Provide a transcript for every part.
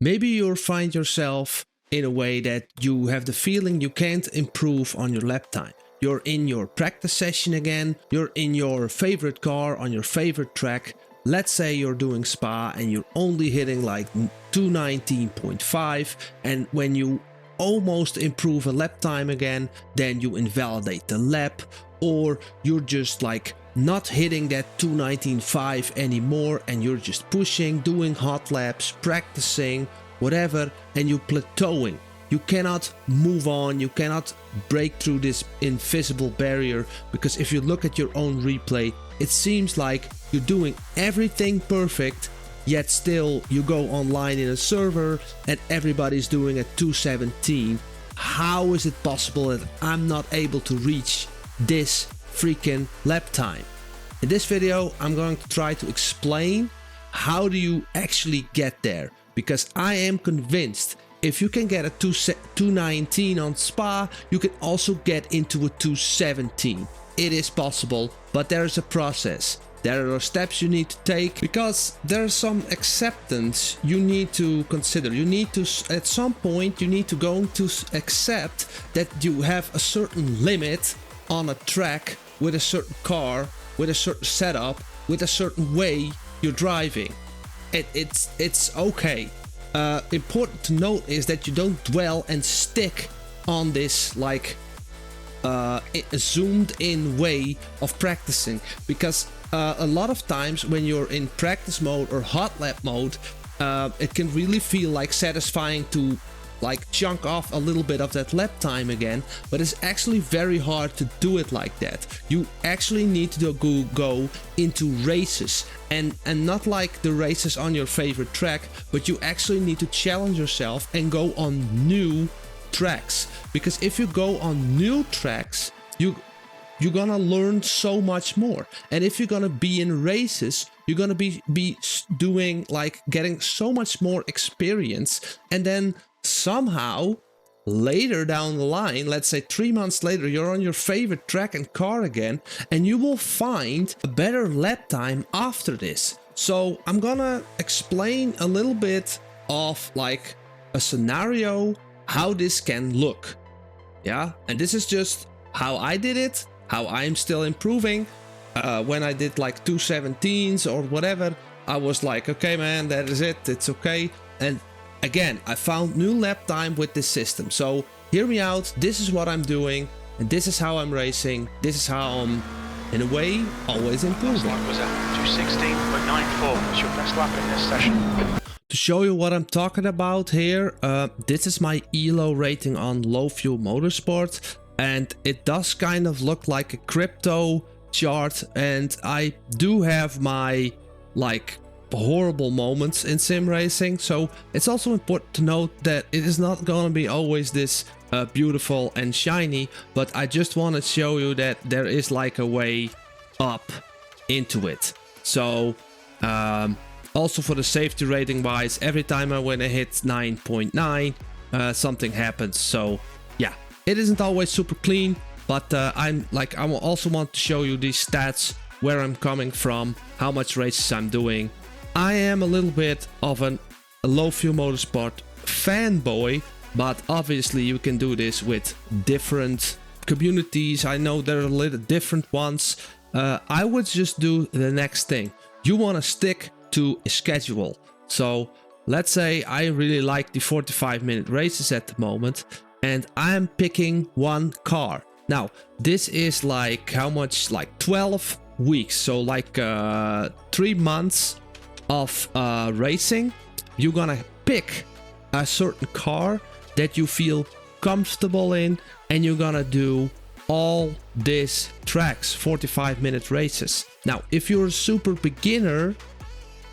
maybe you'll find yourself in a way that you have the feeling you can't improve on your lap time. You're in your practice session again, you're in your favorite car on your favorite track. Let's say you're doing Spa and you're only hitting like 219.5, and when you almost improve a lap time again, then you invalidate the lap, or you're just like not hitting that 219.5 anymore and you're just pushing, doing hot laps, practicing, whatever, and you're plateauing. You cannot move on, you cannot break through this invisible barrier, because if you look at your own replay, it seems like you're doing everything perfect, yet still you go online in a server and everybody's doing a 217. How is it possible that I'm not able to reach this freaking lap time? In this video, I'm going to try to explain how do you actually get there, because I am convinced if you can get a 219 on Spa, you can also get into a 217. It is possible, but there is a process. There are steps you need to take, because there's some acceptance you need to consider. You need to, at some point, you need to go to accept that you have a certain limit on a track with a certain car, with a certain setup, with a certain way you're driving. It's okay. Important to note is that you don't dwell and stick on this like zoomed in way of practicing, because a lot of times when you're in practice mode or hot lap mode, it can really feel like satisfying to like chunk off a little bit of that lap time again, but it's actually very hard to do it like that. You actually need to go into races, and not like the races on your favorite track, but you actually need to challenge yourself and go on new tracks, because if you go on new tracks, you're gonna learn so much more. And if you're gonna be in races, you're gonna be doing like getting so much more experience, and then somehow later down the line, let's say 3 months later, you're on your favorite track and car again, and you will find a better lap time after this. So I'm gonna explain a little bit of like a scenario how this can look. Yeah, and this is just how I did it, how I'm still improving. When I did like 217s or whatever, I was like, okay man, that is it, it's okay. And again, I found new lap time with this system. So hear me out, this is what I'm doing, and this is how I'm racing, this is how I'm, in a way, always improving. Last lap was at 216.94, it's your best lap in this session. To show you what I'm talking about here, this is my ELO rating on low fuel motorsport, and it does kind of look like a crypto chart, and I do have my like horrible moments in sim racing, so it's also important to note that it is not gonna be always this beautiful and shiny, but I just want to show you that there is like a way up into it. So also for the safety rating wise, every time I when I hit 9.9 something happens. So yeah, it isn't always super clean, but I also want to show you these stats, where I'm coming from, how much races I'm doing. I am a little bit of a low fuel motorsport fanboy, but obviously you can do this with different communities. I know there are a little different ones. I would just do the next thing. You want to stick to a schedule. So let's say I really like the 45-minute races at the moment, and I'm picking one car. Now this is like how much, like 12 weeks, so like 3 months of racing. You're gonna pick a certain car that you feel comfortable in, and you're gonna do all these tracks, 45-minute races. Now if you're a super beginner,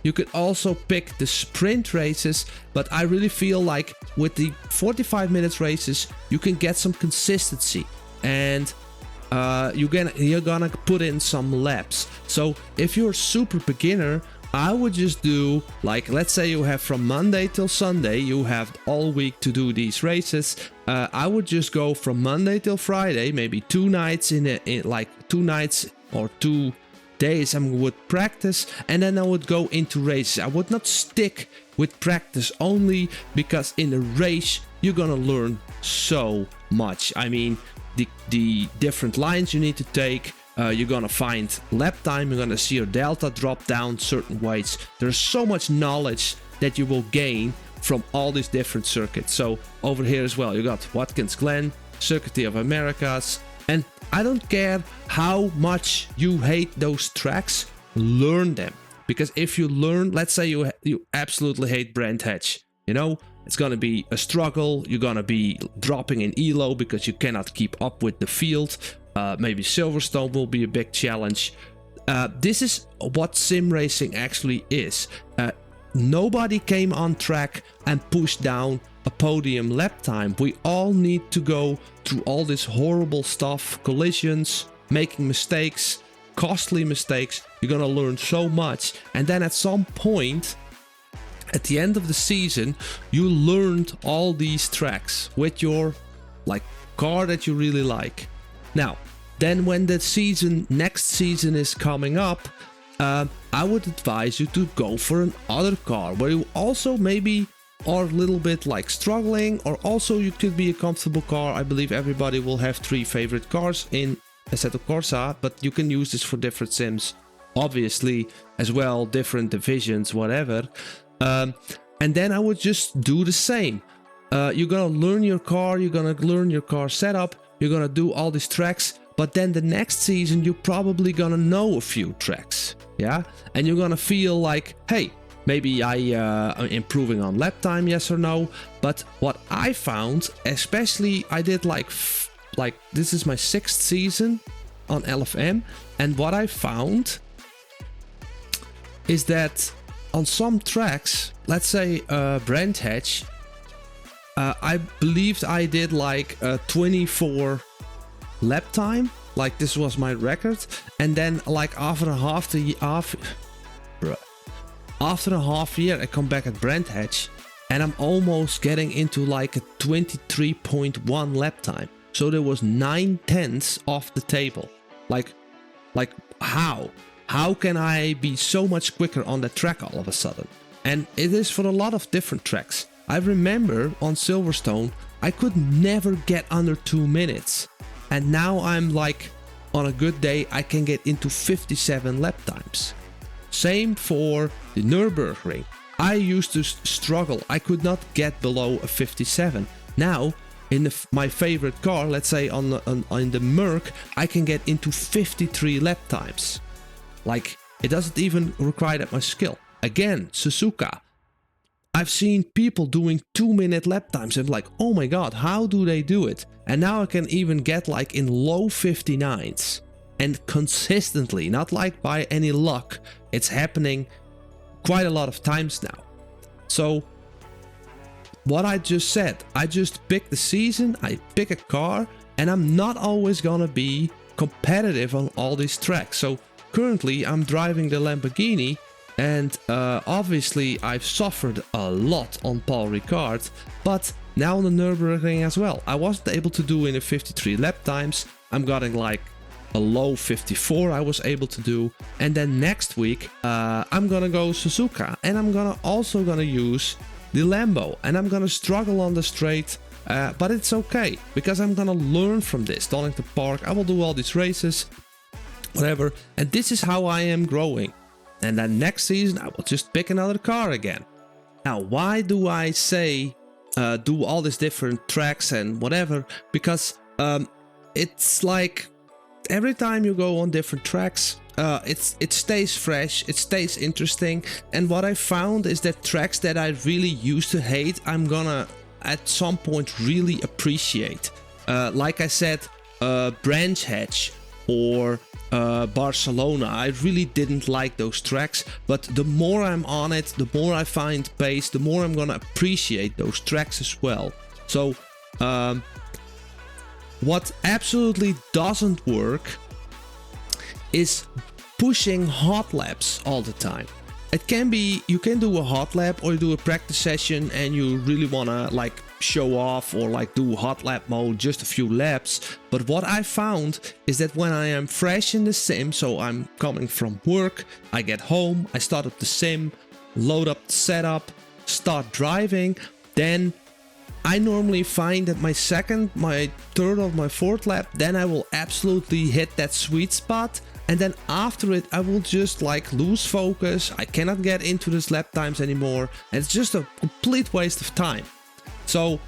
you could also pick the sprint races, but I really feel like with the 45 minutes races you can get some consistency, and you're gonna put in some laps. So if you're a super beginner, I would just do, like, let's say you have from Monday till Sunday, you have all week to do these races. I would just go from Monday till Friday, maybe 2 nights in like 2 nights or 2 days I would practice, and then I would go into races. I would not stick with practice only, because in a race you're gonna learn so much. I mean, the different lines you need to take, you're gonna find lap time, you're gonna see your delta drop down certain weights. There's so much knowledge that you will gain from all these different circuits. So over here as well, you got Watkins Glen, Circuit of Americas, and I don't care how much you hate those tracks, learn them. Because if you learn, let's say you absolutely hate Brands Hatch, you know, it's gonna be a struggle. You're gonna be dropping in elo because you cannot keep up with the field. Maybe Silverstone will be a big challenge. This is what sim racing actually is. Nobody came on track and pushed down a podium lap time. We all need to go through all this horrible stuff, collisions, making mistakes, costly mistakes. You're gonna learn so much, and then at some point at the end of the season you learned all these tracks with your like car that you really like. Now then, when the next season is coming up, I would advise you to go for another car where you also maybe are a little bit like struggling, or also you could be a comfortable car. I believe everybody will have 3 favorite cars in Assetto Corsa, but you can use this for different sims, obviously, as well, different divisions, whatever. And then I would just do the same. You're gonna learn your car, you're gonna learn your car setup, you're gonna do all these tracks, but then the next season you're probably gonna know a few tracks, yeah? And you're gonna feel like, hey, maybe I'm improving on lap time, yes or no. But what I found, especially I did like this is my 6th season on LFM, and what I found is that on some tracks, let's say Brands Hatch, I believed I did like 24 lap time, like this was my record, and then like after a half year I come back at Brands Hatch and I'm almost getting into like a 23.1 lap time. So there was 9/10 off the table. Like how can I be so much quicker on the track all of a sudden? And it is for a lot of different tracks. I remember on Silverstone I could never get under 2 minutes, and now I'm like, on a good day I can get into 57 lap times. Same for the Nürburgring. I used to struggle, I could not get below a 57. Now in my favorite car, let's say in the Merc, I can get into 53 lap times. Like, it doesn't even require that much skill. Again, Suzuka, I've seen people doing 2-minute lap times and like, oh my god, how do they do it? And now I can even get like in low 59s, and consistently, not like by any luck. It's happening quite a lot of times now. So what I just said, I just pick the season, I pick a car, and I'm not always gonna be competitive on all these tracks. So currently I'm driving the Lamborghini, and obviously I've suffered a lot on Paul Ricard, but now on the Nürburgring as well. I wasn't able to do in a 53 lap times. I'm getting like a low 54 I was able to do. And then next week I'm gonna go Suzuka, and I'm also gonna use the Lambo, and I'm gonna struggle on the straight, but it's okay because I'm gonna learn from this. Donington Park, I will do all these races, whatever, and this is how I am growing. And then next season I will just pick another car again. Now, why do I say do all these different tracks and whatever? Because it's like every time you go on different tracks, it stays fresh, it stays interesting. And what I found is that tracks that I really used to hate, I'm gonna at some point really appreciate. Like I said, Brands Hatch or Barcelona, I really didn't like those tracks, but the more I'm on it, the more I find pace, the more I'm gonna appreciate those tracks as well. So what absolutely doesn't work is pushing hot laps all the time. It can be, you can do a hot lap or you do a practice session and you really wanna like show off or like do hot lap mode, just a few laps. But what I found is that when I am fresh in the sim, so I'm coming from work, I get home, I start up the sim, load up the setup, start driving, then I normally find that my second, my third or my fourth lap, then I will absolutely hit that sweet spot. And then after it, I will just like lose focus. I cannot get into these lap times anymore. And it's just a complete waste of time. So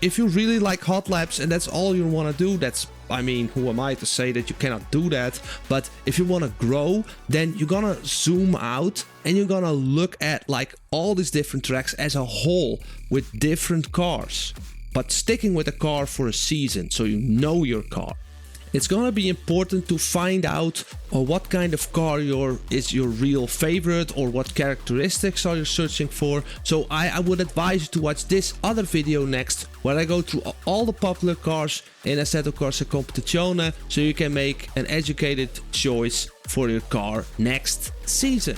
if you really like hot laps and that's all you want to do, that's, I mean, who am I to say that you cannot do that? But if you want to grow, then you're gonna zoom out and you're gonna look at like all these different tracks as a whole with different cars, but sticking with a car for a season so you know your car. It's gonna be important to find out what kind of car is your real favorite, or what characteristics are you searching for. So I would advise you to watch this other video next, where I go through all the popular cars in Assetto Corsa Competizione, so you can make an educated choice for your car next season.